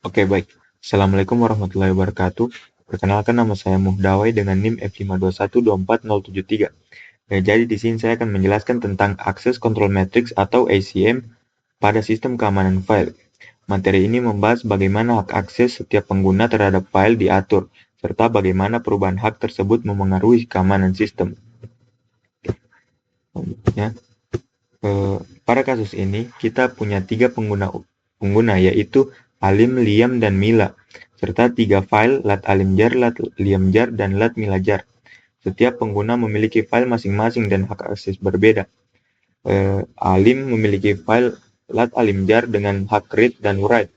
Oke, baik. Assalamualaikum warahmatullahi wabarakatuh. Perkenalkan, nama saya Muhdawai dengan NIM F5212473. Jadi di sini saya akan menjelaskan tentang Access Control Matrix atau ACM pada sistem keamanan file. Materi ini membahas bagaimana hak akses setiap pengguna terhadap file diatur, serta bagaimana perubahan hak tersebut memengaruhi keamanan sistem. Selanjutnya, pada kasus ini kita punya 3 pengguna yaitu Alim, Liam, dan Mila, serta 3 file lat alimjar, lat liamjar, dan lat milajar. Setiap pengguna memiliki file masing-masing dan hak akses berbeda. Alim memiliki file lat alimjar dengan hak read dan write.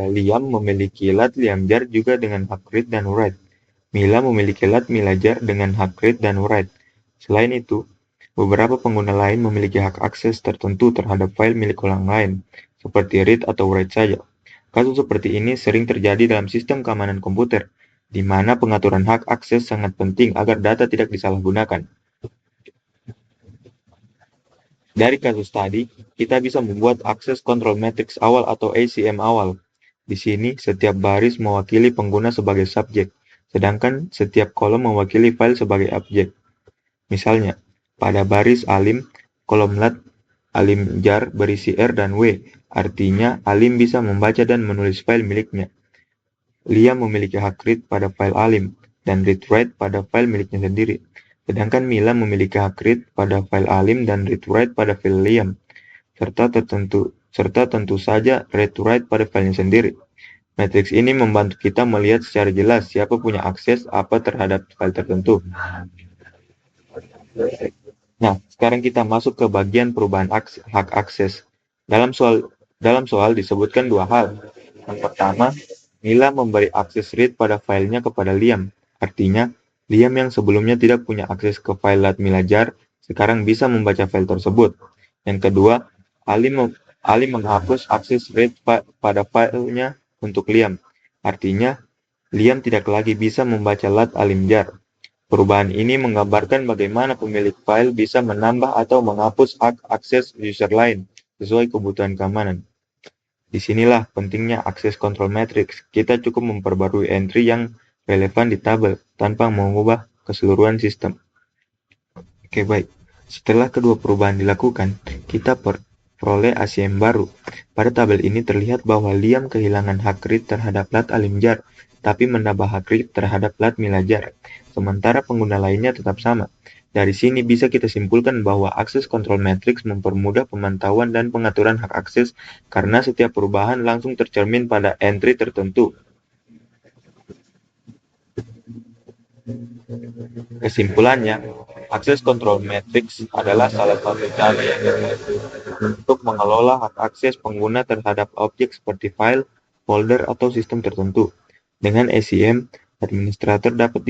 Liam memiliki lat liamjar juga dengan hak read dan write. Mila memiliki lat milajar dengan hak read dan write. Selain itu, beberapa pengguna lain memiliki hak akses tertentu terhadap file milik orang lain, seperti read atau write saja. Kasus seperti ini sering terjadi dalam sistem keamanan komputer, di mana pengaturan hak akses sangat penting agar data tidak disalahgunakan. Dari kasus tadi, kita bisa membuat Access Control Matrix awal atau ACM awal. Di sini, setiap baris mewakili pengguna sebagai subjek, sedangkan setiap kolom mewakili file sebagai objek. Misalnya, pada baris alim, kolom lat alim jar berisi R dan W, artinya alim bisa membaca dan menulis file miliknya. Liam memiliki hak read pada file alim, dan read-write pada file miliknya sendiri. Sedangkan Mila memiliki hak read pada file alim dan read-write pada file Liam, serta tentu saja read-write pada filenya sendiri. Matriks ini membantu kita melihat secara jelas siapa punya akses apa terhadap file tertentu. Nah, sekarang kita masuk ke bagian perubahan hak akses. Dalam soal disebutkan dua hal. Yang pertama, Mila memberi akses read pada filenya kepada Liam. Artinya, Liam yang sebelumnya tidak punya akses ke file lat.milajar sekarang bisa membaca file tersebut. Yang kedua, Ali menghapus akses read pada filenya untuk Liam. Artinya, Liam tidak lagi bisa membaca lat alimjar. Perubahan ini menggambarkan bagaimana pemilik file bisa menambah atau menghapus hak akses user lain sesuai kebutuhan keamanan. Disinilah pentingnya Access Control Matrix. Kita cukup memperbarui entry yang relevan di tabel tanpa mengubah keseluruhan sistem. Oke, baik. Setelah kedua perubahan dilakukan, kita peroleh ACM baru. Pada tabel ini terlihat bahwa Liam kehilangan hak read terhadap lat alimjar, tapi menambah hak read terhadap lat milajar, sementara pengguna lainnya tetap sama. Dari sini bisa kita simpulkan bahwa Access Control Matrix mempermudah pemantauan dan pengaturan hak akses karena setiap perubahan langsung tercermin pada entry tertentu. Kesimpulannya, Access Control Matrix adalah salah satu cara yang efektif untuk mengelola hak akses pengguna terhadap objek seperti file, folder, atau sistem tertentu. Dengan ACM, administrator dapat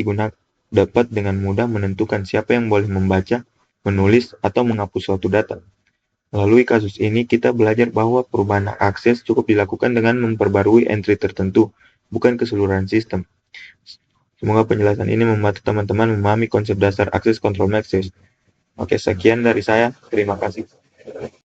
dengan mudah menentukan siapa yang boleh membaca, menulis, atau menghapus suatu data. Melalui kasus ini, kita belajar bahwa perubahan hak akses cukup dilakukan dengan memperbarui entry tertentu, bukan keseluruhan sistem. Semoga penjelasan ini membantu teman-teman memahami konsep dasar Access Control Matrix. Oke, sekian dari saya. Terima kasih.